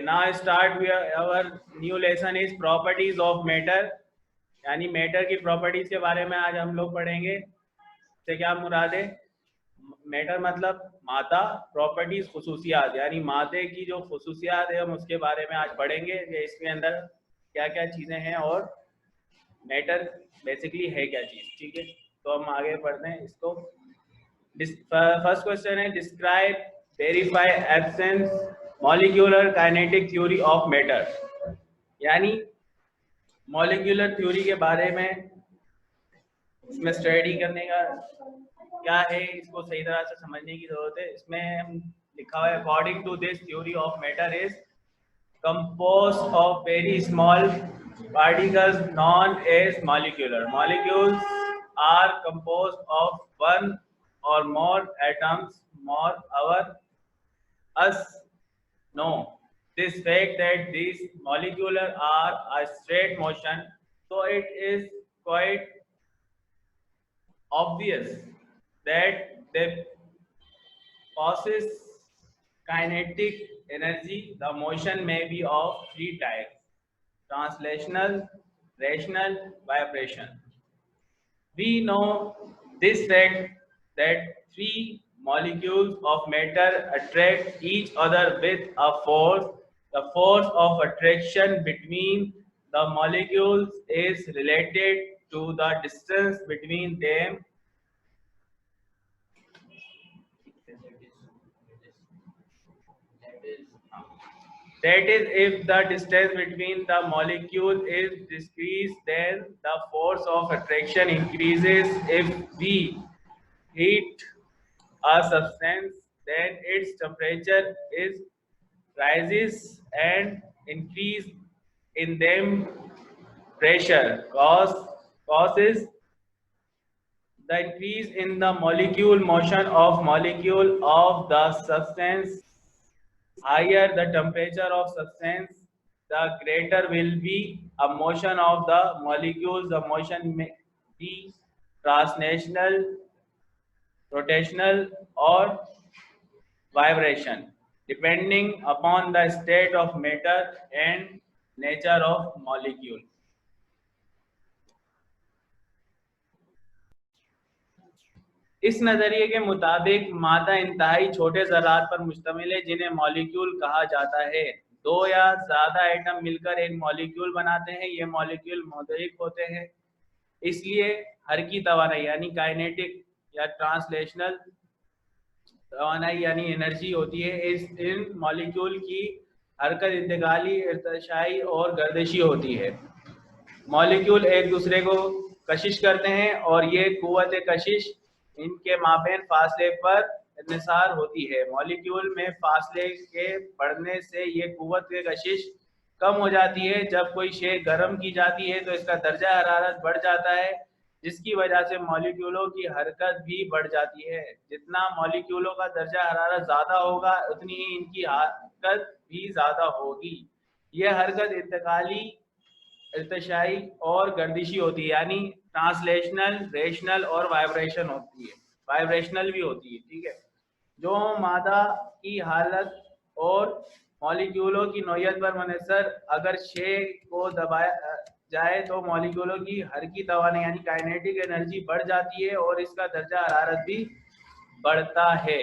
now start our new lesson is properties of matter, यानी matter की properties के बारे में आज हम लोग पढ़ेंगे। इससे क्या मुराद है? मैटर मतलब मादा, प्रॉपर्टीज खुसूसियात, यानी मादे की जो खुसूसियात है हम उसके बारे में आज पढ़ेंगे कि इसके अंदर क्या क्या चीज़ें हैं और मैटर बेसिकली है क्या चीज़। ठीक है, तो हम आगे पढ़ते हैं इसको। फर्स्ट क्वेश्चन है describe verify absence molecular kinetic theory of matter, यानी मॉलिक्यूलर थ्योरी के बारे में इसमें स्टडी करने का क्या है, इसको सही तरह से समझने की जरूरत है। इसमें लिखा हुआ है according to this theory of matter is composed of very small particles known as molecular. Molecules are composed of one or more atoms. More us know this fact that these molecular are a straight motion, so it is quite obvious that they possess kinetic energy. The motion may be of three types: translational, rational, vibration. We know this fact that three molecules of matter attract each other with a force. The force of attraction between the molecules is related to the distance between them. That is, if the distance between the molecule is decreased, then the force of attraction increases. If we heat a substance, then its temperature is rises and increase in them pressure causes the increase in the molecule motion of molecule of the substance. Higher the temperature of substance, the greater will be a motion of the molecules. The motion may be translational, rotational, or vibration, depending upon the state of matter and nature of molecule. इस नजरिए के मुताबिक मादा इंतहाई छोटे ज़रात पर मुश्तमिल है जिन्हें मॉलिक्यूल कहा जाता है। दो या ज़्यादा एटम मिलकर एक मॉलिक्यूल बनाते हैं। ये मॉलिक्यूल मुख्तलिफ होते हैं, इसलिए हरकी तवानाई यानी काइनेटिक या ट्रांसलेशनल तवानाई यानी एनर्जी होती है। इन मॉलिक्यूल की हरकत इंतकाली, इर्तिशाई और गर्दिशी होती है। मॉलिक्यूल एक दूसरे को कशिश करते हैं और ये कुव्वत कशिश इनके माबैन फासले पर इन्हिसार होती है। मॉलिक्यूल में फासले के बढ़ने से ये कुव्वत के कशिश कम हो जाती है। जब कोई शे गर्म की जाती है तो इसका दर्जा हरारत बढ़ जाता है, जिसकी वजह से मॉलिक्यूलों की हरकत भी बढ़ जाती है। जितना मॉलिक्यूलों का दर्जा हरारत ज़्यादा होगा उतनी ही इनकी हरकत भी ज़्यादा होगी। यह हरकत इंतकाली, इर्तिशाई और गर्दिशी होती है, यानी ट्रांसलेशनल, रेशनल और वाइब्रेशन होती है, वाइब्रेशनल भी होती है। ठीक है, जो मादा की हालत और मॉलिक्यूलों की नौयत पर मुनहसर अगर शे को दबाया जाए तो मॉलिक्यूलों की हरकी तवानाई यानी काइनेटिक एनर्जी बढ़ जाती है और इसका दर्जा हरारत भी बढ़ता है।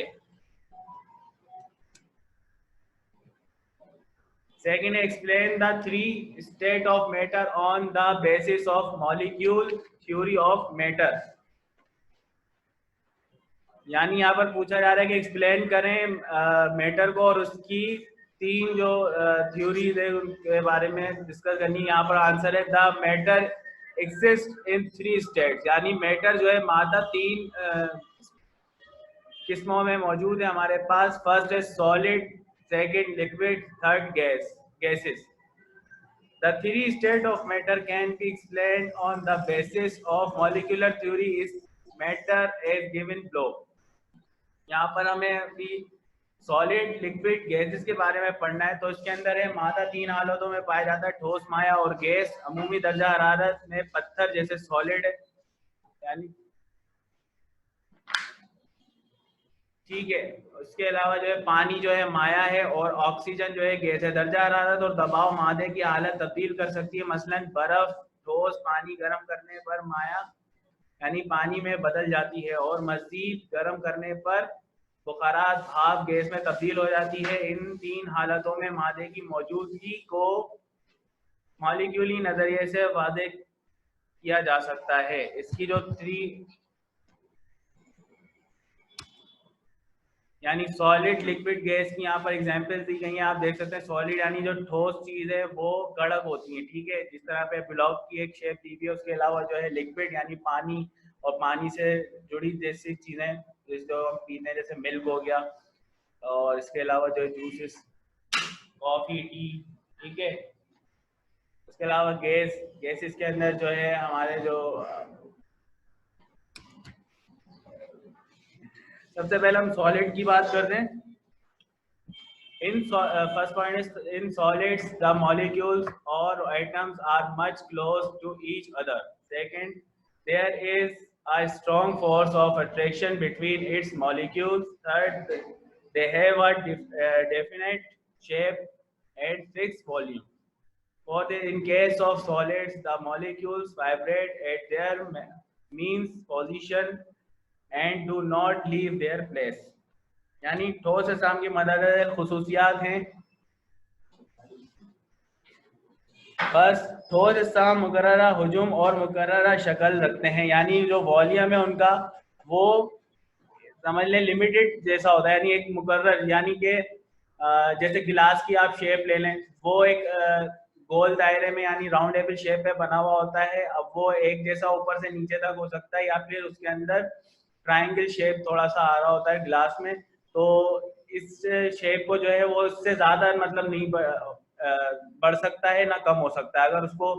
Second, explain the three state of matter on the basis of molecule theory of matter. यानी यहाँ पर पूछा जा रहा है कि एक्सप्लेन करें मैटर को और उसकी तीन जो थ्योरीज है उनके बारे में डिस्कस करनी। यहाँ पर आंसर है the matter exist in three states, यानी मैटर जो है मादा तीन किस्मों में मौजूद है हमारे पास। फर्स्ट है solid, second liquid, third gases. The three state of matter can be explained on the basis of molecular theory is matter as given below. यहाँ पर हमें अभी सॉलिड, लिक्विड, गैसेस के बारे में पढ़ना है। तो इसके अंदर है मादा तीन हालतों में पाया जाता है, ठोस, माया और गैस। अमूमी दर्जा हरारत में पत्थर जैसे सॉलिड है, यानी ठीक है। उसके अलावा जो है पानी जो है माया है और ऑक्सीजन जो है गैस है। दर्जा हरारत और दबाव मादे की हालत तब्दील कर सकती है, मसलन बर्फ ठोस पानी गर्म करने पर माया यानी पानी में बदल जाती है और मजीद गर्म करने पर बुखारात भाप गैस में तब्दील हो जाती है। इन तीन हालतों में मादे की मौजूदगी को मॉलिक्यूली नजरिए से वादे किया जा सकता है। इसकी जो थ्री यानी सॉलिड लिक्विड गैस की यहाँ पर एग्जांपल दी गई है, आप देख सकते हैं। सॉलिड यानी जो ठोस चीज है वो कड़क होती है, ठीक है, जिस तरह पे ब्लॉक की एक शेप दी हुई है। उसके अलावा जो है लिक्विड यानी पानी और पानी से जुड़ी जैसी चीजें जो हम पीते हैं, जैसे मिल्क हो गया, और इसके अलावा जो है जूसेस, कॉफी, टी, ठीक है। उसके अलावा गैसेस के अंदर जो है हमारे जो सबसे पहले हम सॉलिड की बात करते हैं। First point is in solids the molecules or atoms are much close to each other. Second, there is a strong force of attraction between its molecules. Third, they have a definite shape and fixed volume. Fourth, in case of solids the molecules vibrate at their means position and do not leave their place. यानी ठोस अजसाम की मदद खुसूसियात हैं। बस ठोस अजसाम मुकर्ररा हुजूम और मुकर्ररा शक्ल रखते हैं, यानी जो वॉल्यूम है उनका वो समझ लें लिमिटेड जैसा होता है, यानी एक मुकर्रर, यानी कि जैसे गिलास की आप शेप ले लें, वो एक गोल दायरे में यानी राउंडेबल शेप में बना हुआ होता है। अब वो एक जैसा ऊपर से नीचे तक हो सकता है या फिर उसके अंदर ट्रायंगल शेप थोड़ा सा आ रहा होता है गिलास में। तो इस शेप को जो है वो इससे ज्यादा मतलब नहीं बढ़ सकता है ना कम हो सकता है। अगर उसको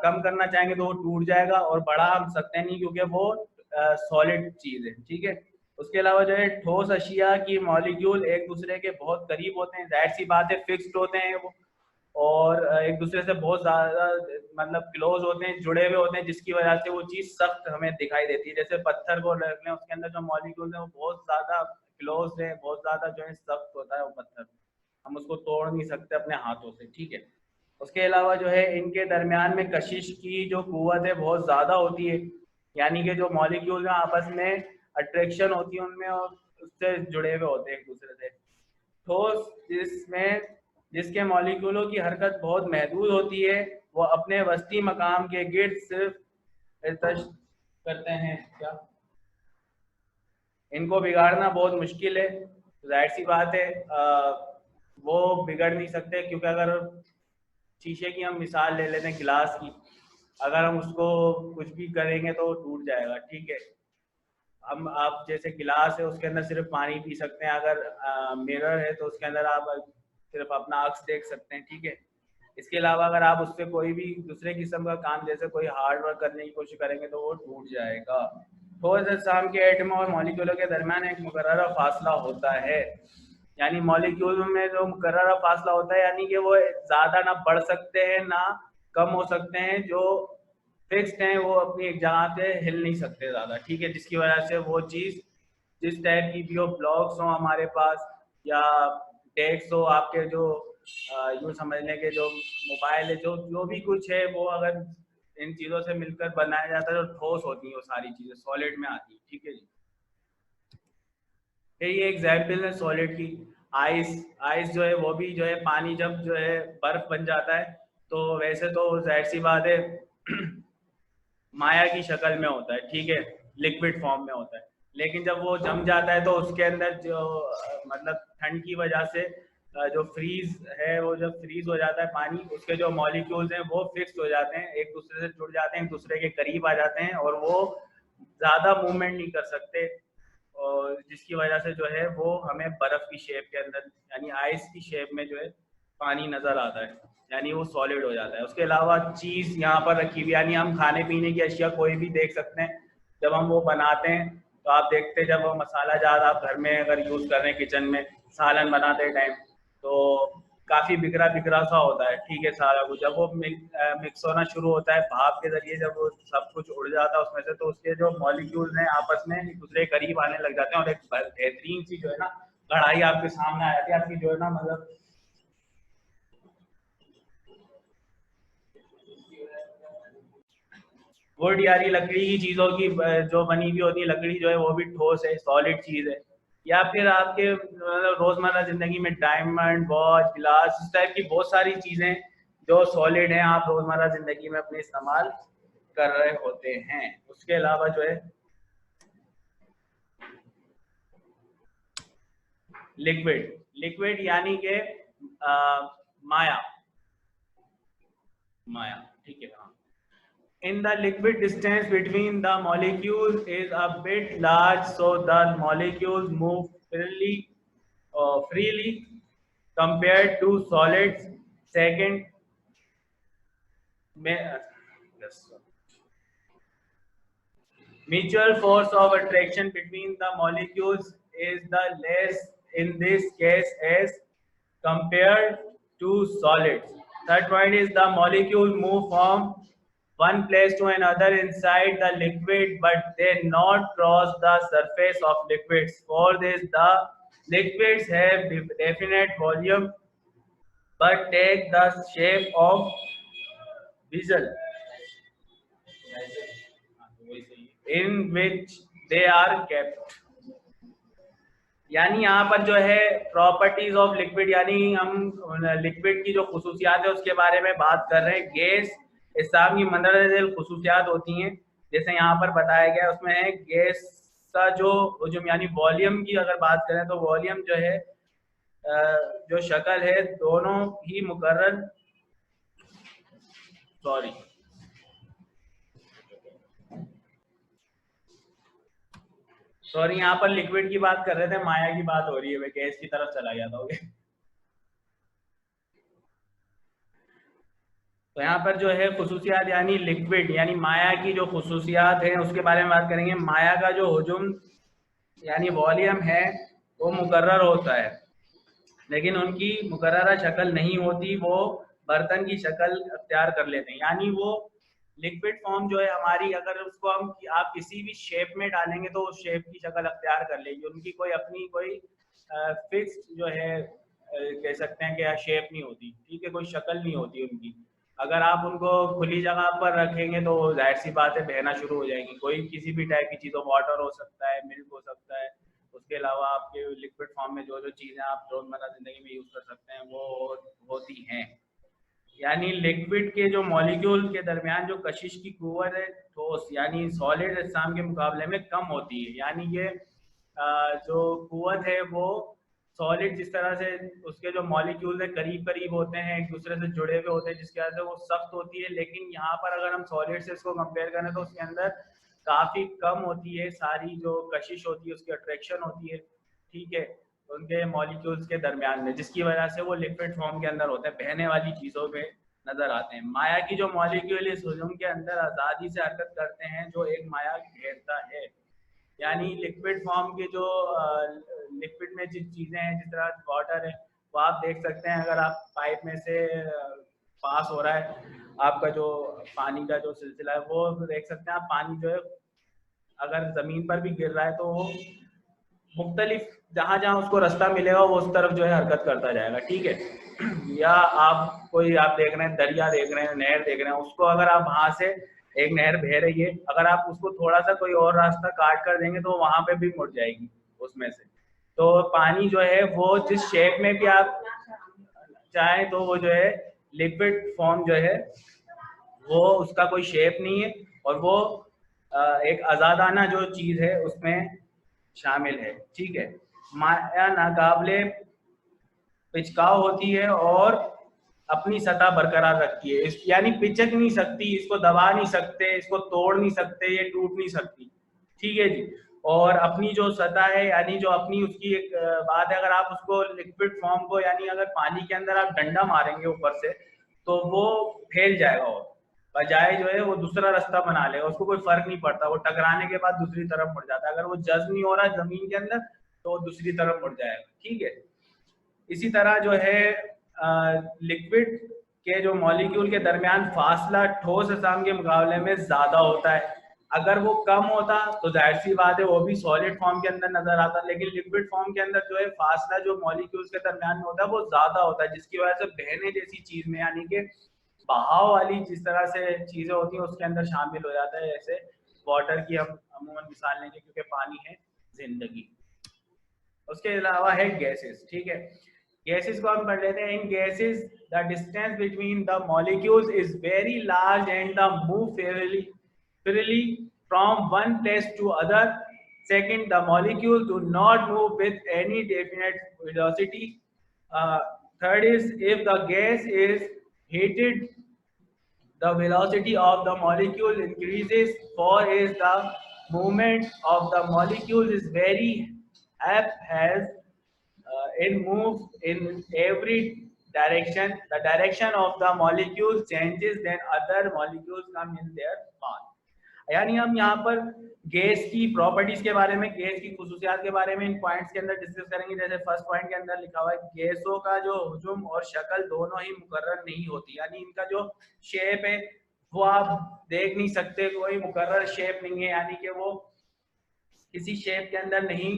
कम करना चाहेंगे तो वो टूट जाएगा, और बढ़ा हम सकते नहीं क्योंकि वो सॉलिड चीज है, ठीक है। उसके अलावा जो है ठोस अशिया की मॉलिक्यूल एक दूसरे के बहुत करीब होते हैं, जाहिर सी बात है फिक्स्ड होते हैं वो, और एक दूसरे से बहुत ज्यादा मतलब क्लोज होते हैं, जुड़े हुए होते हैं, जिसकी वजह से वो चीज सख्त हमें दिखाई देती है। जैसे पत्थर को रख लें, उसके अंदर जो मॉलिक्यूल है वो बहुत ज्यादा क्लोज है, बहुत ज्यादा जो है सख्त होता है वो पत्थर, हम उसको तोड़ नहीं सकते अपने हाथों से, ठीक है। उसके अलावा जो है इनके दरमियान में कशिश की जो कुव्वत है बहुत ज्यादा होती है, यानी कि जो मॉलिक्यूल आपस में अट्रैक्शन होती है उनमें, और उससे जुड़े हुए होते हैं एक दूसरे से। ठोस जिसके मॉलिक्यूलों की हरकत बहुत महदूद होती है, वो अपने वस्ती मकाम के गिर्द सिर्फ इर्तश करते हैं। क्या इनको बिगाड़ना बहुत मुश्किल है, जाहिर सी बात है वो बिगड़ नहीं सकते, क्योंकि अगर शीशे की हम मिसाल ले लेते हैं गिलास की, अगर हम उसको कुछ भी करेंगे तो टूट जाएगा, ठीक है। हम आप जैसे गिलास है उसके अंदर सिर्फ पानी पी सकते हैं, अगर मिरर है तो उसके अंदर आप सिर्फ अपना अक्स देख सकते हैं, ठीक है। इसके अलावा अगर आप उससे कोई भी दूसरे किस्म का काम जैसे कोई हार्ड वर्क करने की कोशिश करेंगे तो वो टूट जाएगा। ठोस अजसाम के एटमों और मॉलिक्यूलों के दरमियान एक मुकर्ररा फासला होता है, यानी मॉलिक्यूल में जो मुकर्ररा फासला होता है, यानी कि वो ज्यादा ना बढ़ सकते हैं ना कम हो सकते हैं, जो फिक्स्ड हैं वो अपनी एक जगह पे हिल नहीं सकते ज्यादा, ठीक है। जिसकी वजह से वो चीज जिस टाइप की भी हो, ब्लॉक्स हो हमारे पास या डेस्क हो आपके, जो यूँ समझ लें कि जो मोबाइल है, जो जो भी कुछ है, वो अगर इन चीज़ों से मिलकर बनाया जाता है तो ठोस होती है वो सारी चीज़ें, सॉलिड में आती है, ठीक है जी। ये एग्जाम्पल है सॉलिड की। आइस आइस जो है वो भी जो है पानी जब जो है बर्फ बन जाता है तो वैसे तो जाहिर सी बात है माया की शक्ल में होता है, ठीक है, लिक्विड फॉर्म में होता है। लेकिन जब वो जम जाता है तो उसके अंदर जो मतलब ठंड की वजह से जो फ्रीज है, वो जब फ्रीज हो जाता है पानी, उसके जो मॉलिक्यूल्स हैं वो फिक्स हो जाते हैं, एक दूसरे से जुड़ जाते हैं, एक दूसरे के करीब आ जाते हैं, और वो ज़्यादा मूवमेंट नहीं कर सकते, और जिसकी वजह से जो है वो हमें बर्फ़ की शेप के अंदर यानी आइस की शेप में जो है पानी नज़र आता है, यानी वो सॉलिड हो जाता है। उसके अलावा चीज़ यहाँ पर रखी हुई, यानी हम खाने पीने की अशिया कोई भी देख सकते हैं, जब हम वो बनाते हैं तो आप देखते हैं जब वो मसाला जार आप घर में अगर यूज़ कर रहे हैं किचन में सालन बनाते टाइम, तो काफी बिखरा बिखरा सा होता है, ठीक है, सारा कुछ। जब वो मिक्स होना शुरू होता है भाप के जरिए, जब वो सब कुछ उड़ जाता है उसमें से, तो उसके जो मॉलिक्यूल्स हैं आपस में एक दूसरे के करीब आने लग जाते हैं, और एक बेहतरीन सी जो है ना कढ़ाई आपके सामने आ जाती है, आपकी जो है ना मतलब वुड यानी लकड़ी की चीजों की जो बनी हुई होती है, लकड़ी जो है वो भी ठोस है, सॉलिड चीज है। या फिर आपके मतलब रोजमर्रा जिंदगी में डायमंड, वॉच, ग्लास, इस टाइप की बहुत सारी चीजें जो सॉलिड हैं, आप रोजमर्रा जिंदगी में अपने इस्तेमाल कर रहे होते हैं। उसके अलावा जो है लिक्विड, लिक्विड यानी कि माया, माया, ठीक है। हाँ, in the liquid distance between the molecules is a bit large, so the molecules move freely compared to solids. Second, yes, mutual force of attraction between the molecules is the less in this case as compared to solids. Third point is the molecules move from one place to another inside the liquid, but they not cross the surface of liquids. For this, the liquids have definite volume but take the shape of vessel in which they are kept. यानी यहाँ पर जो है properties of liquid, यानी हम liquid की जो खुसूसियात है उसके बारे में बात कर रहे हैं। गैस इस तरह की मंदरजाल खुसूसियात होती हैं, जैसे यहाँ पर बताया गया उसमें है गैस का जो हुजूम यानी वॉल्यूम की अगर बात करें तो वॉल्यूम जो है जो शक्ल है दोनों ही मुकर्रर सॉरी यहाँ पर लिक्विड की बात कर रहे थे, माया की बात हो रही है, मैं गैस की तरफ चला गया था। ओके, तो यहाँ पर जो है खुसूसियात यानी लिक्विड यानी माया की जो खुसूसियात है उसके बारे में बात करेंगे। माया का जो हुजूम यानी वॉल्यूम है वो मुकर्रर होता है, लेकिन उनकी मुकर्ररा शक्ल नहीं होती, वो बर्तन की शक्ल अख्तियार कर लेते हैं। यानी वो लिक्विड फॉर्म जो है हमारी, अगर उसको हम आप किसी भी शेप में डालेंगे तो उस शेप की शक्ल अख्तियार कर लेगी। उनकी कोई अपनी कोई फिक्स जो है कह सकते हैं कि शेप नहीं होती, ठीक है, कोई शक्ल नहीं होती उनकी। अगर आप उनको खुली जगह पर रखेंगे तो जाहिर सी बात है बहना शुरू हो जाएंगी। कोई किसी भी टाइप की चीज़ हो, वाटर हो सकता है, मिल्क हो सकता है, उसके अलावा आपके लिक्विड फॉर्म में जो जो चीज़ें आप रोजमर्रा जिंदगी में यूज़ कर सकते हैं वो होती हैं। यानी लिक्विड के जो मॉलिक्यूल के दरमियान जो कशिश की कुव्वत है ठोस यानी सॉलिड अजसाम के मुकाबले में कम होती है। यानी ये जो कुव्वत है वो सॉलिड जिस तरह से उसके जो मॉलिक्यूल है करीब करीब होते हैं, एक दूसरे से जुड़े हुए होते हैं, जिसकी वजह से वो सख्त होती है। लेकिन यहाँ पर अगर हम सॉलिड से इसको कंपेयर करें तो उसके अंदर काफ़ी कम होती है, सारी जो कशिश होती है उसकी अट्रैक्शन होती है, ठीक है, उनके मॉलिक्यूल्स के दरमियान में, जिसकी वजह से वो लिक्विड फॉर्म के अंदर होते हैं, बहने वाली चीज़ों में नजर आते हैं। माया की जो मॉलिक्यूल इस हुजूम के अंदर आज़ादी से हरकत करते हैं जो एक माया घेरता है। यानी लिक्विड फॉर्म के जो लिक्विड में जिस चीज़ें हैं, जिस तरह वाटर है, वो आप देख सकते हैं अगर आप पाइप में से पास हो रहा है आपका जो पानी का जो सिलसिला है, वो देख सकते हैं आप, पानी जो है अगर ज़मीन पर भी गिर रहा है तो वो मुख्तलिफ जहाँ जहाँ उसको रास्ता मिलेगा वो उस तरफ जो है हरकत करता जाएगा, ठीक है। या आप कोई आप देख रहे हैं दरिया देख रहे हैं, नहर देख रहे हैं, उसको अगर आप वहाँ से एक नहर बह रही है, अगर आप उसको थोड़ा सा कोई और रास्ता काट कर देंगे तो वहाँ पे भी मुड़ जाएगी उसमें से। तो पानी जो है वो जिस शेप में भी आप चाहें तो वो जो है लिक्विड फॉर्म जो है वो उसका कोई शेप नहीं है, और वो एक आज़ादाना जो चीज़ है उसमें शामिल है, ठीक है। माया नाकाबिले पिचकाव होती है और अपनी सतह बरकरार रखती है, यानी पिचक नहीं सकती, इसको दबा नहीं सकते, इसको तोड़ नहीं सकते, ये टूट नहीं सकती, ठीक है जी। और अपनी जो सतह है यानी जो अपनी उसकी एक बात है, अगर आप उसको लिक्विड फॉर्म को यानी अगर पानी के अंदर आप डंडा मारेंगे ऊपर से तो वो फैल जाएगा, और बजाय जो है वो दूसरा रास्ता बना लेगा, उसको कोई फर्क नहीं पड़ता, वो टकराने के बाद दूसरी तरफ मुड़ जाता है। अगर वो जज्ब नहीं हो रहा जमीन के अंदर तो दूसरी तरफ मुड़ जाएगा, ठीक है। इसी तरह जो है लिक्विड के जो मॉलिक्यूल के दरमियान फासला ठोस अजाम के मुकाबले में ज्यादा होता है। अगर वो कम होता तो जाहिर सी बात है वो भी सॉलिड फॉर्म के अंदर नजर आता, लेकिन लिक्विड फॉर्म के अंदर जो है फासला जो मॉलिक्यूल्स के दरमियान में होता है वो ज्यादा होता है, जिसकी वजह से बहने जैसी चीज में, यानी कि बहाव वाली जिस तरह से चीजें होती हैं उसके अंदर शामिल हो जाता है। जैसे वाटर की हम अमूमन मिसाल लेंगे क्योंकि पानी है जिंदगी। उसके अलावा है गैसेस, ठीक है। गैसेस को हम पढ़ लेते हैं। In gases the distance between the molecules is very large and the move freely from one place to other. Second, the molecules do not move with any definite velocity. Third is, if the gas is heated, the velocity of the molecule increases. Four is, the movement of the molecule is very haphazard. It moves in every direction. The direction of the molecule changes, then other molecules come in their path. यानी हम यहाँ पर gas की properties के बारे में, gas की खुसूसियात के बारे में इन पॉइंट्स के अंदर डिस्कस करेंगे। जैसे फर्स्ट पॉइंट के अंदर लिखा हुआ है गैसों का जो हुजूम और शक्ल दोनों ही मुकर्रर नहीं होती, यानी इनका जो शेप है वो आप देख नहीं सकते, कोई मुकर्रर शेप नहीं है, यानी कि वो किसी शेप के अंदर नहीं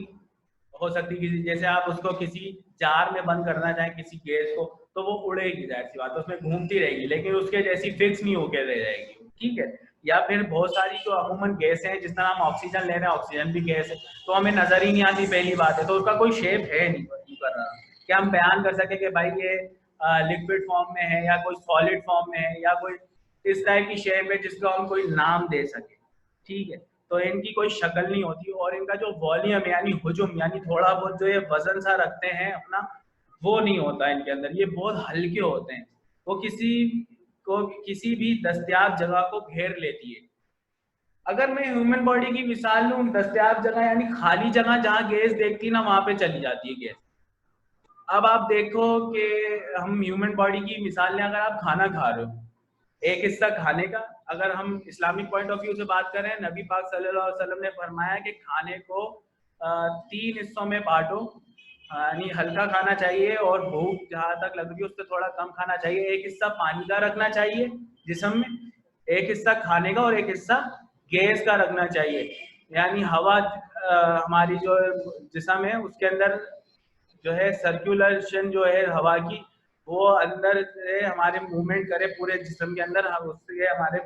हो सकती। किसी जैसे आप उसको किसी जार में बंद करना चाहें किसी गैस को तो वो उड़ेगी, जाहिर सी बात है उसमें घूमती रहेगी, लेकिन उसके जैसी फिक्स नहीं होकर रह जाएगी, ठीक है। या फिर बहुत सारी जो अमूमन गैस हैं, जिस तरह हम ऑक्सीजन ले रहे हैं, ऑक्सीजन भी गैस है, तो हमें नजर ही नहीं आती, पहली बात है, तो उसका कोई शेप है नहीं कर रहा कि हम बयान कर सके कि भाई ये लिक्विड फॉर्म में है या कोई सॉलिड फॉर्म में है या कोई इस टाइप की शेप है जिसको हम कोई नाम दे सके, ठीक है। तो इनकी कोई शक्ल नहीं होती, और इनका जो वॉल्यूम यानी हुजूम यानी थोड़ा बहुत जो ये वजन सा रखते हैं अपना, वो नहीं होता इनके अंदर। ये बहुत हल्के होते हैं, वो किसी भी दस्तयाब जगह को घेर लेती है। अगर मैं ह्यूमन बॉडी की मिसाल लूं, दस्तयाब जगह यानी खाली जगह जहां गैस देखती ना वहां पे चली जाती है गैस। अब आप देखो कि हम ह्यूमन बॉडी की मिसाल लें, अगर आप खाना खा रहे हो, एक हिस्सा खाने का, अगर हम इस्लामिक पॉइंट ऑफ व्यू से बात करें, नबी पाक सल्लल्लाहु अलैहि वसल्लम ने फरमाया कि खाने को 3 हिस्सों में बांटो, यानी हल्का खाना चाहिए और भूख जहाँ तक लग रही है उससे थोड़ा कम खाना चाहिए। एक हिस्सा पानी का रखना चाहिए जिस्म में, एक हिस्सा खाने का और एक हिस्सा गैस का रखना चाहिए। यानी हवा हमारी जो जिस्म है उसके अंदर जो है सर्कुलेशन जो है हवा की, वो अंदर से हमारे मूवमेंट करे पूरे जिस्म के अंदर, हम उससे हमारे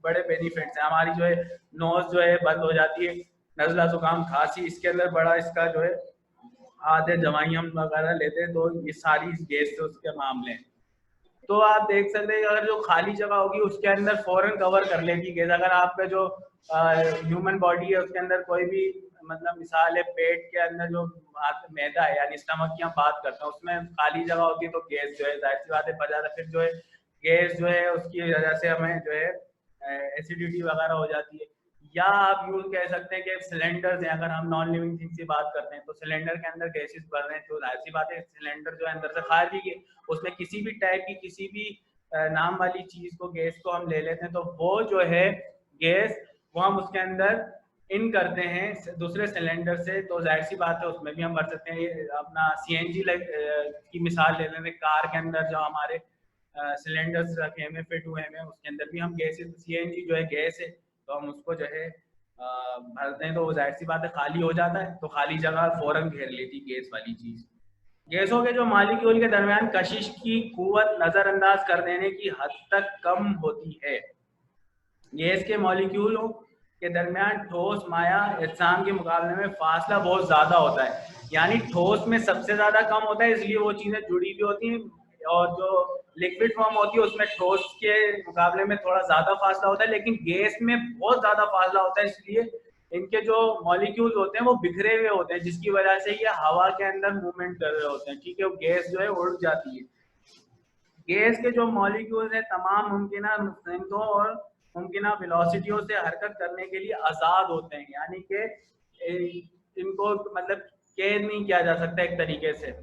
बड़े बेनिफिट्स हैं। हमारी जो है नोज जो है बंद हो जाती है, नज़ला जुकाम खांसी इसके अंदर बड़ा इसका जो है आधे दवाई हम वगैरह लेते हैं, तो ये सारी गैस से उसके मामले हैं। तो आप देख सकते हैं अगर जो खाली जगह होगी उसके अंदर फौरन कवर कर लेगी गैस। अगर आपका जो ह्यूमन बॉडी है उसके अंदर कोई भी मतलब मिसाल है पेट के अंदर जो मैदा है यानी स्टमक की हम बात करते हैं, उसमें खाली जगह होती है तो गैस जो है जाहिर सी बात है बढ़ जाता है। फिर जो है गैस जो है उसकी वजह से हमें जो है एसिडिटी वगैरह हो जाती है। या आप यूज कह सकते हैं कि सिलेंडर्स हैं, अगर हम नॉन लिविंग थिंग की बात करते हैं तो सिलेंडर के अंदर गैसेस बढ़ रहे हैं, तो जाहिर सी बात है सिलेंडर जो है अंदर से खाली है, उसमें किसी भी टाइप की किसी भी नाम वाली चीज को गैस को हम ले लेते हैं तो वो जो है गैस वो हम उसके अंदर इन करते हैं दूसरे सिलेंडर से, तो जाहिर सी बात है उसमें भी हम भर सकते हैं। ये अपना सीएनजी की मिसाल ले लेते हैं, कार के अंदर जो हमारे सिलेंडर्स रखे हुए फिट हुए हैं उसके अंदर भी हम गैसेस, सीएनजी जो है गैस है, तो हम उसको जो है भरते हैं तो वो जाहिर सी बात है खाली हो जाता है, तो खाली जगह फौरन घेर लेती गैस वाली चीज। गैसों के जो मॉलिक्यूल के दरमियान कशिश की कुव्वत नजरअंदाज कर देने की हद तक कम होती है। गैस के मॉलिक्यूलों के दरमियान ठोस माया अजसाम के मुकाबले में फासला बहुत ज्यादा होता है, यानी ठोस में सबसे ज्यादा कम होता है, इसलिए वो चीजें जुड़ी भी होती हैं, और जो लिक्विड फॉर्म होती है उसमें ठोस के मुकाबले में थोड़ा ज्यादा फासला होता है, लेकिन गैस में बहुत ज्यादा फासला होता है, इसलिए इनके जो मॉलिक्यूल्स होते हैं वो बिखरे हुए होते हैं, जिसकी वजह से ये हवा के अंदर मूवमेंट कर रहे होते हैं, ठीक है, वो गैस जो है उड़ जाती है। गैस के जो मॉलिक्यूल्स हैं तमाम मुमकिन और मुमकिन वेलोसिटियों से हरकत करने के लिए आज़ाद होते हैं, यानी कि इनको मतलब कैद नहीं किया जा सकता एक तरीके से।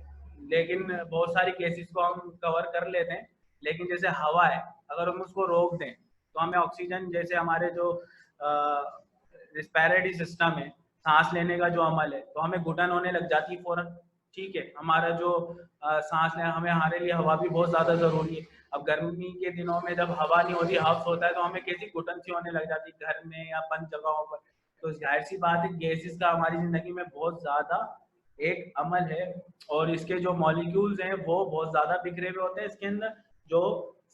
लेकिन बहुत सारी केसेस को हम कवर कर लेते हैं, लेकिन जैसे हवा है अगर हम उसको रोक दें तो हमें ऑक्सीजन जैसे हमारे जो रिस्पिरेटरी सिस्टम है, सांस लेने का जो अमल है, तो हमें घुटन होने लग जाती है फौरन, ठीक है, हमारा जो सांस लेना, हमें हमारे लिए हवा भी बहुत ज्यादा जरूरी है। अब गर्मी के दिनों में जब हवा नहीं होती, हफ्स होता है, तो हमें कैसी घुटन सी होने लग जाती है घर में या बंद जगहों पर। तो जाहिर सी बात है गैसेस का हमारी जिंदगी में बहुत ज्यादा एक अमल है, और इसके जो मॉलिक्यूल्स हैं वो बहुत ज्यादा बिखरे हुए होते हैं इसके अंदर, जो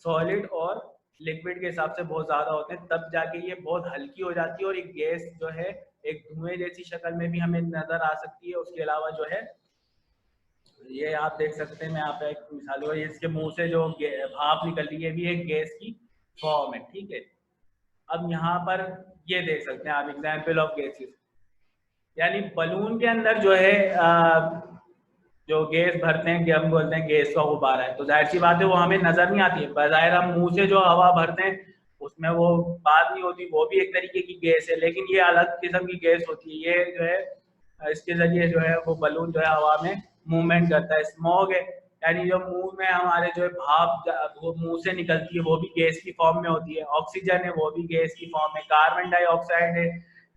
सॉलिड और लिक्विड के हिसाब से बहुत ज्यादा होते हैं, तब जाके ये बहुत हल्की हो जाती है और एक गैस जो है एक धुएं जैसी शक्ल में भी हमें नजर आ सकती है। उसके अलावा जो है ये आप देख सकते हैं, मैं यहाँ पे एक मिसाल दूंगा, ये इसके मुंह से जो भाप निकल रही है भी एक गैस की फॉर्म है, ठीक है। अब यहाँ पर ये देख सकते हैं आप एग्जाम्पल ऑफ गैसेस, यानी बलून के अंदर जो है जो गैस भरते हैं कि हम बोलते हैं गैस का गुब्बारा है, तो जाहिर सी बात है वो हमें नजर नहीं आती है। बजाय हम मुंह से जो हवा भरते हैं उसमें वो बात नहीं होती, वो भी एक तरीके की गैस है, लेकिन ये अलग किस्म की गैस होती है। ये जो है इसके जरिए जो है वो बलून जो है हवा में मूवमेंट करता है। स्मॉग है, यानी जो मुंह में हमारे जो है भाप वो मुंह से निकलती है वो भी गैस की फॉर्म में होती है। ऑक्सीजन है वो भी गैस की फॉर्म है। कार्बन डाइऑक्साइड है,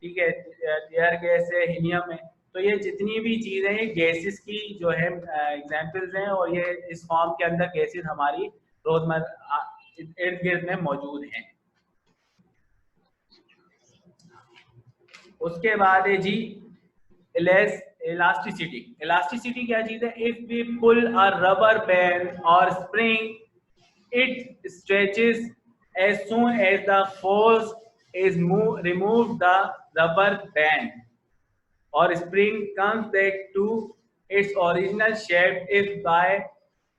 ठीक है, एयर गैस है, हीलियम है। तो ये जितनी भी चीजें हैं गैसेस की जो है एग्जांपल्स हैं, और ये इस फॉर्म के अंदर गैसेस हमारी रोजमर्रा इर्द गिर्द में मौजूद हैं। उसके बाद है जी इलास्टिसिटी। इलास्टिसिटी क्या चीज है? If we pull a rubber band और spring it stretches as soon as the force is removed the rubber band or spring comes back to its original shape if by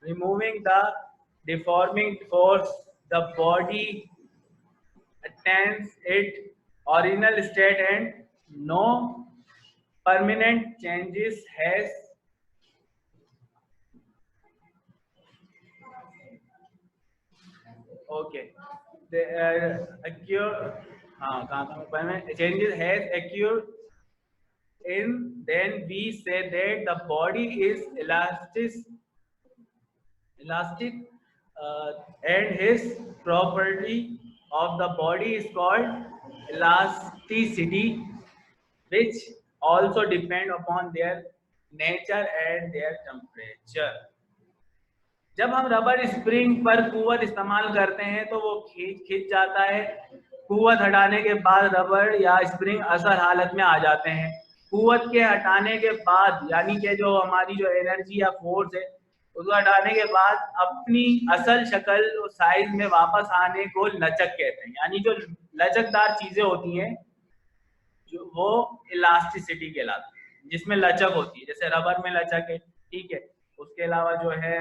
removing the deforming force the body attains its original state and no permanent changes has okay the occur हाँ कहाँ था मैं, changes has occurred in, then we say that the body is elastic and his property of the body is called elasticity, which also depend upon their nature and their temperature. जब हम rubber spring पर कुव्वत इस्तेमाल करते हैं तो वो खींच जाता है। कुव्वत हटाने के बाद रबर या स्प्रिंग असल हालत में आ जाते हैं। कुव्वत के हटाने के बाद यानी कि जो हमारी जो एनर्जी या फोर्स है उसको हटाने के बाद अपनी असल शक्ल साइज में वापस आने को लचक कहते हैं। यानी जो लचकदार चीजें होती हैं जो वो इलास्टिसिटी कहलाती है, जिसमें लचक होती है। जैसे रबर में लचक है, ठीक है। उसके अलावा जो है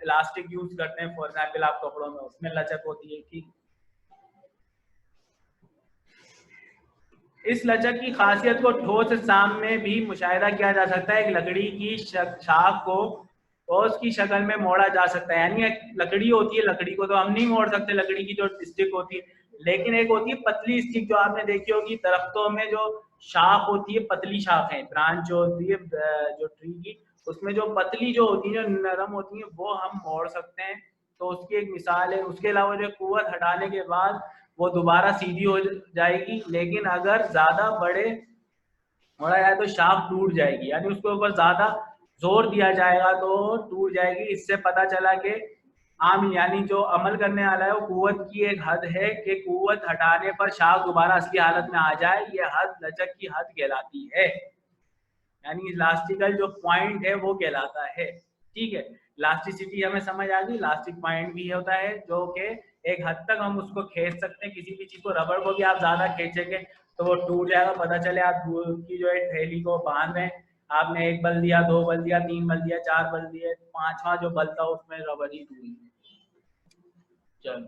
इलास्टिक यूज करते हैं फॉर एग्जाम्पल आप कपड़ों में, उसमें लचक होती है, ठीक। इस लचक की खासियत को ठोस शाम में भी मुशाहिदा किया जा सकता है। एक लकड़ी की शाख को ठोस की शक्ल में मोड़ा जा सकता है। यानी एक लकड़ी होती है, लकड़ी को तो हम नहीं मोड़ सकते, लकड़ी की जो स्टिक होती है, लेकिन एक होती है पतली स्टिक जो आपने देखी होगी दरख्तों में, जो शाख होती है, पतली शाखें, ब्रांच जो होती है जो ट्री की, उसमें जो पतली जो होती है, जो नरम होती है, वो हम मोड़ सकते हैं। तो उसकी एक मिसाल है। उसके अलावा जो कुव्वत हटाने के बाद वो दोबारा सीधी हो जाएगी, लेकिन अगर ज्यादा बड़े मोड़ा जाए तो शाफ्ट टूट जाएगी, यानी उसके ऊपर ज्यादा जोर दिया जाएगा तो टूट जाएगी। इससे पता चला कि आम यानी जो अमल करने वाला है वो कुव्वत की एक हद है कि कुव्वत हटाने पर शाख दोबारा असली हालत में आ जाए, ये हद लचक की हद कहलाती है। यानी इलास्टिकल जो पॉइंट है वो कहलाता है, ठीक है। इलास्टिसिटी हमें समझ आ गई। इलास्टिक पॉइंट भी होता है जो कि एक हद तक हम उसको खींच सकते हैं। किसी भी चीज को, रबर को भी आप ज्यादा खींचेंगे तो वो टूट जाएगा। पता चले आप दूध की जो है थैली को बांध रहे हैं, आपने एक बल दिया, दो बल दिया, तीन बल दिया, चार बल दिए, पांचवा जो बल था उसमें रबर ही टूट गई। चलो,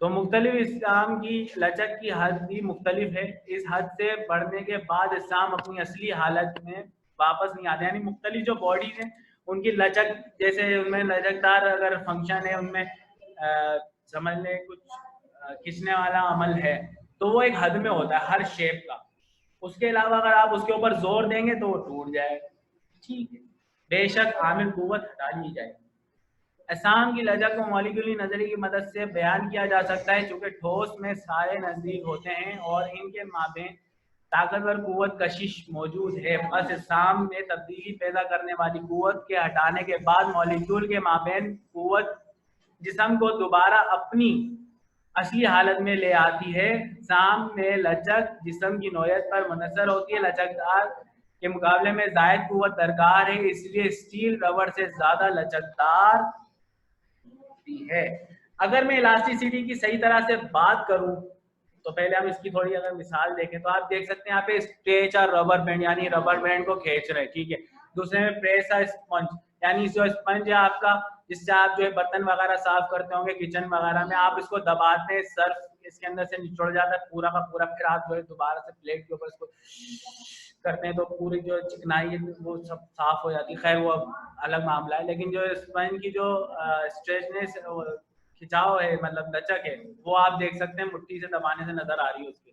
तो मुख्तलिफ इस्लाम की लचक की हद भी मुख्तलिफ है। इस हद से बढ़ने के बाद इस्लाम अपनी असली हालत में वापस नहीं आते। यानी मुख्तलिफ जो बॉडीज हैं उनकी लचक, जैसे उनमें लचकदार अगर फंक्शन है, उनमें समझ लें कुछ खींचने वाला अमल है, तो वो एक हद में होता है हर शेप का। उसके अलावा अगर आप उसके ऊपर जोर देंगे तो वो टूट जाएगा, ठीक है। बेशक आमिल कुव्वत हटा ली जाएगी। असाम की लचक को मॉलिक्यूलरी नजरिए की मदद से बयान किया जा सकता है, चूंकि ठोस में सारे नजदीक होते हैं और इनके माबेन ताकतवर कुव्वत कशिश मौजूद है, बस इस्लाम में तब्दीली पैदा करने वाली कुव्वत के हटाने के बाद मॉलिक्यूल के माबैन कुव्वत जिस्म को दोबारा अपनी असली हालत में ले आती है। शाम में लचक जिस्म की नौयत पर मुनहसर होती है। लचकदार के मुकाबले में जायद कुव्वत दरकार है, इसलिए स्टील रबर से ज्यादा लचकदार है। अगर मैं इलास्टिसिटी की सही तरह से बात करूं तो पहले हम इसकी थोड़ी अगर मिसाल देखें तो आप देख सकते हैं यहाँ पे स्ट्रेच और रबर बैंड, यानी रबर बैंड को खींच रहे हैं, ठीक है। दूसरे में प्रेस और स्पंज, यानी जो स्पंज है आपका, जिससे आप जो है बर्तन वगैरह साफ करते होंगे किचन वगैरह में, आप इसको दबाते हैं, सर्फ इसके अंदर से निचोड़ जाता है पूरा का पूरा, फिर आप जो है दोबारा से प्लेट के ऊपर इसको करते हैं तो पूरी जो चिकनाई है वो सब साफ हो जाती है। खैर वो अलग मामला है, लेकिन जो स्पंज की जो स्ट्रेचनेस खिंचाव है, मतलब लचक है, वो आप देख सकते हैं मुट्ठी से दबाने से नजर आ रही है उसकी।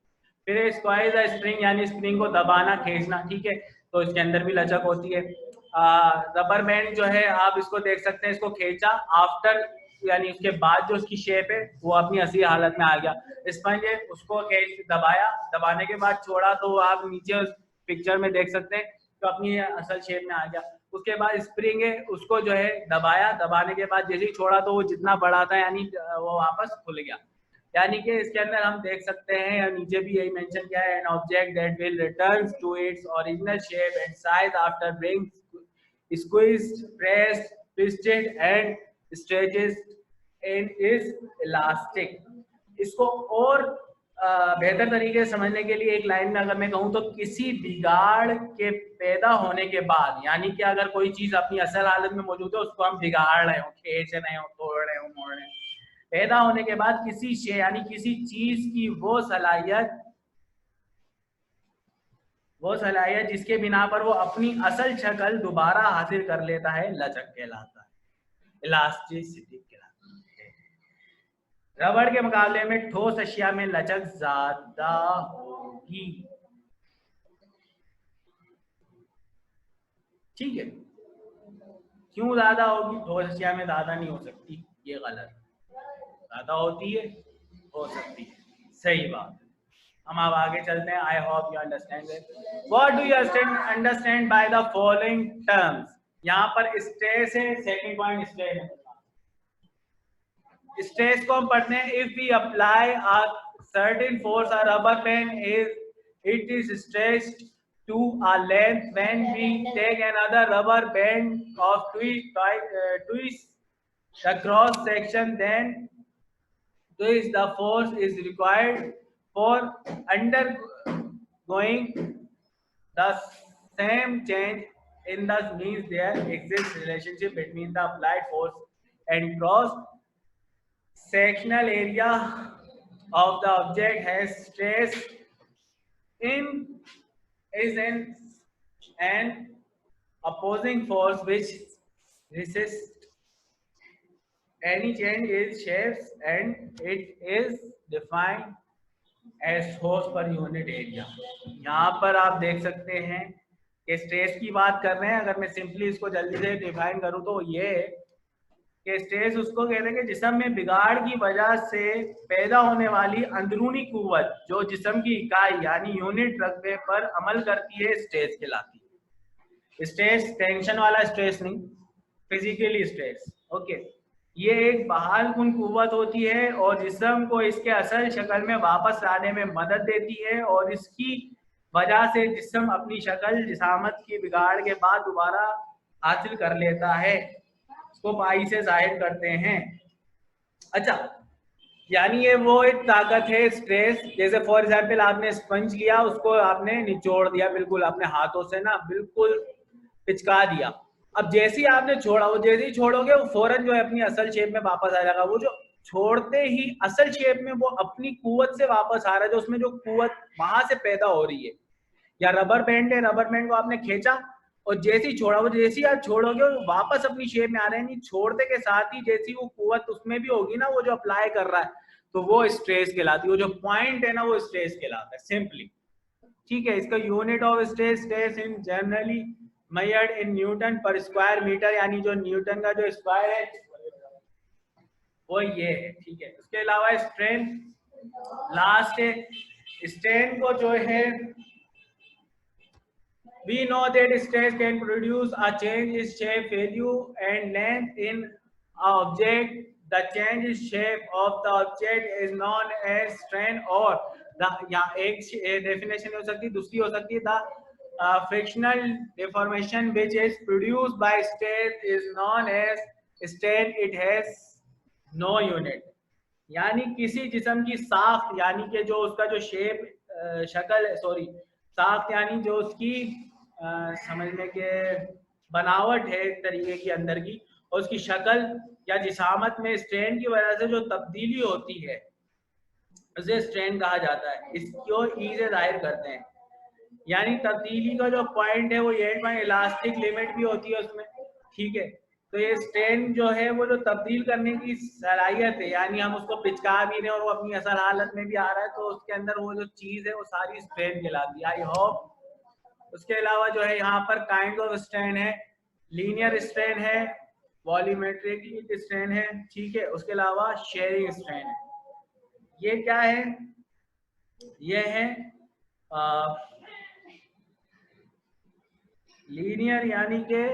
फिर स्क्वाइज या स्प्रिंग, यानी स्प्रिंग को दबाना खींचना, ठीक है, तो इसके अंदर भी लचक होती है। रबर बैंड जो है आप इसको देख सकते हैं, इसको खींचा आफ्टर, यानी उसके बाद जो उसकी शेप है वो अपनी असली हालत में आ गया। स्पंज है, उसको दबाया, दबाने के बाद छोड़ा तो आप नीचे पिक्चर में देख सकते हैं तो अपनी असल शेप में आ गया। उसके बाद स्प्रिंग है, उसको जो है दबाया, दबाने के बाद जैसे ही छोड़ा तो वो जितना बड़ा था यानी वो वापस खुल गया। यानी कि इसके अंदर हम देख सकते हैं, नीचे भी यही मेंशन किया है, an object that will return to its original shape and size after being squeezed, pressed, twisted and stretched and is elastic। इसको और बेहतर तरीके से समझने के लिए एक लाइन में अगर मैं कहूँ तो किसी बिगाड़ के पैदा होने के बाद, यानी कि अगर कोई चीज अपनी असल हालत में मौजूद है उसको हम बिगाड़ रहे हो, खींच रहे हो, तोड़ रहे हो, मोड़ रहे हो, पैदा होने के बाद किसी शे यानी किसी चीज की वो सलाहियत जिसके बिना पर वो अपनी असल शक्ल दोबारा हासिल कर लेता है, लचक कहलाता है, इलास्टिसिटी कहलाता है। रबड़ के मुकाबले में ठोस अशिया में लचक ज्यादा होगी, ठीक है। क्यों ज्यादा होगी? ठोस अशिया में ज्यादा नहीं हो सकती, ये गलत, ज्यादा होती है, हो सकती है, सही बात। हम अब आगे चलते हैं। I hope you understand it. What do you understand by the following terms? यहाँ पर स्ट्रेस है, सेकंड पॉइंट स्ट्रेस है। स्ट्रेस को हम पढ़ते हैं, if we apply a certain force a rubber band it is stretched to a length when we take another rubber band of twist the cross section, then twist the force is required for undergoing the same change in the means there exists relationship between the applied force and cross sectional area of the object has stress in is an opposing force which resists any change in shapes and it is defined as force per unit area। यहाँ पर आप देख सकते हैं कि stress की बात कर रहे हैं। अगर मैं सिंपली इसको जल्दी से डिफाइन करूँ तो ये कि स्ट्रेस उसको कहते हैं कि जिस्म में बिगाड़ की वजह से पैदा होने वाली अंदरूनी कुव्वत जो जिस्म की इकाई यानी यूनिट रकबे पर अमल करती है, स्ट्रेस कहलाती है। स्ट्रेस टेंशन वाला स्ट्रेस नहीं, फिजिकली स्ट्रेस, ओके। ये एक बहाल कुन कुव्वत होती है और जिस्म को इसके असल शक्ल में वापस लाने में मदद देती है और इसकी वजह से जिस्म अपनी शक्ल जिसामत की बिगाड़ के बाद दोबारा हासिल कर लेता है। इसको पाई से जाहिर करते हैं। अच्छा, यानी ये वो एक ताकत है स्ट्रेस, जैसे फॉर एग्जांपल आपने स्पंज लिया, उसको आपने निचोड़ दिया, बिल्कुल अपने हाथों से ना बिल्कुल पिचका दिया। अब जैसे ही आपने छोड़ा, वो जैसे ही छोड़ोगे वो फौरन जो है अपनी असल शेप में वापस आ जाएगा। वो जो छोड़ते ही असल शेप में वो अपनी कुव्वत से वापस आ रहा है, जो उसमें जो कुव्वत वहां से पैदा हो रही है। या रबर बैंड है, रबर बैंड को आपने खींचा और जैसे ही छोड़ा, वो जैसे ही आप छोड़ोगे वो वापस अपनी शेप में आ रहे हैं। नहीं, छोड़ने के साथ ही जैसी वो कुव्वत उसमें भी होगी ना, वो जो अप्लाई कर रहा है, तो वो स्ट्रेस कहलाती है। वो जो पॉइंट है ना, वो स्ट्रेस कहलाता है सिंपली, ठीक है। इसका unit of stress, stress in generally measured in newton पर स्क्वायर मीटर, यानी जो न्यूटन का जो स्क्वायर है वो ये है, ठीक है। उसके अलावा स्ट्रेन लास्ट है। स्ट्रेन को जो है We know that stress can produce a change in shape, value, and length in an object. The change in shape of the object is known as strain, और यहाँ एक definition हो सकती है, दूसरी हो सकती है the frictional deformation which is produced by stress is known as strain. It has no unit. यानी किसी जिस्म की साख्त यानी कि जो उसका जो शेप शक्ल सॉरी साख्त यानी जो उसकी समझने के बनावट है एक तरीके की अंदर की, और उसकी शक्ल या जिसामत में स्ट्रेन की वजह से जो तब्दीली होती है उसे स्ट्रेन कहा जाता है। इसको ई से जाहिर करते हैं। यानी तब्दीली का जो पॉइंट है वो ये इलास्टिक लिमिट भी होती है उसमें, ठीक है। तो ये स्ट्रेन जो है वो जो तब्दील करने की सलाहियत है, यानी हम उसको पिचका भी रहे हैं और वो अपनी असल हालत में भी आ रहा है, तो उसके अंदर वो जो चीज़ है वो सारी स्ट्रेन कहलाती है। I hope. उसके अलावा जो है यहाँ पर काइंड ऑफ स्ट्रेन है, लीनियर स्ट्रेन है, वॉल्यूमेट्रिक स्ट्रेन है, ठीक है। उसके अलावा शेयरिंग स्ट्रेन है। ये क्या है? ये है लीनियर यानी के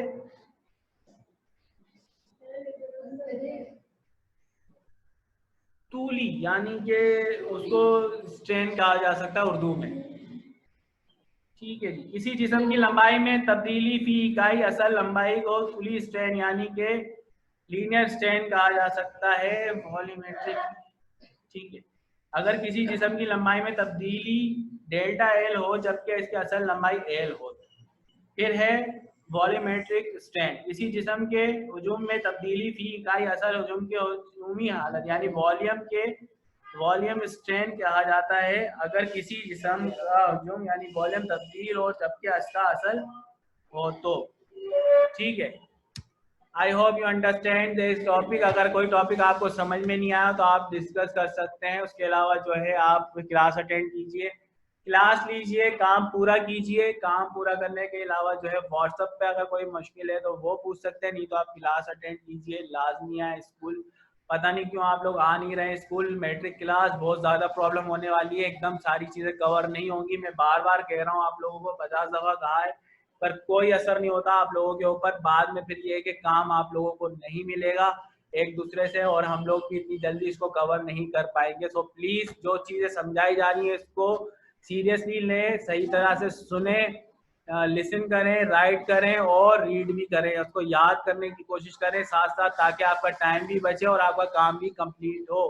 तूली, यानी के उसको स्ट्रेन कहा जा सकता है उर्दू में, ठीक है जी। किसी जिस्म की लंबाई में तब्दीली फी इकाई असल लंबाई को तूली स्ट्रेन यानी के लीनियर स्ट्रेन कहा जा सकता है, वॉल्यूमेट्रिक, ठीक है। अगर किसी जिस्म की लंबाई में तब्दीली डेल्टा एल हो जबकि इसकी असल लंबाई एल हो। फिर है वॉल्यूमेट्रिक स्ट्रेन, किसी जिस्म के हुजूम में तब्दीली फी इकाई असल हुजूम के हुजूमी हालत यानी वॉल्यूम स्ट्रेन कहा जाता है अगर किसी जिस्म का हुजूम यानी वॉल्यूम तब्दील हो जबकि इसका असल हो तो, ठीक है। आई hope you understand this topic. अगर कोई टॉपिक आपको समझ में नहीं आया तो आप डिस्कस कर सकते हैं। उसके अलावा जो है आप क्लास अटेंड कीजिए, क्लास लीजिए, काम पूरा कीजिए। काम पूरा करने के अलावा जो है व्हाट्सएप पे अगर कोई मुश्किल है तो वो पूछ सकते हैं, नहीं तो आप क्लास अटेंड कीजिए। लाजमी है स्कूल, पता नहीं क्यों आप लोग आ नहीं रहे स्कूल। मैट्रिक क्लास बहुत ज़्यादा प्रॉब्लम होने वाली है, एकदम सारी चीज़ें कवर नहीं होंगी। मैं बार बार कह रहा हूँ, आप लोगों को 50 दफ़ा कहा है, पर कोई असर नहीं होता आप लोगों के ऊपर। बाद में फिर ये है कि काम आप लोगों को नहीं मिलेगा एक दूसरे से, और हम लोग भी इतनी जल्दी इसको कवर नहीं कर पाएंगे। सो प्लीज़ जो चीज़ें समझाई जा रही हैं इसको सीरियसली लें, सही तरह से सुने, लिसन करें, राइट करें और रीड भी करें, उसको याद करने की कोशिश करें साथ साथ, ताकि आपका टाइम भी बचे और आपका काम भी कंप्लीट हो,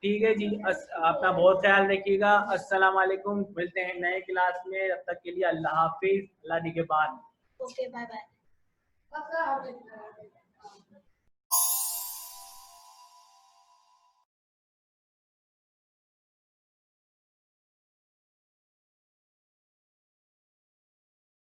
ठीक है जी। अपना बहुत ख्याल रखिएगा। अस्सलाम वालेकुम, मिलते हैं नए क्लास में, तब तक के लिए अल्लाह हाफिज, अल्लाह निगहबान। Okay, bye bye.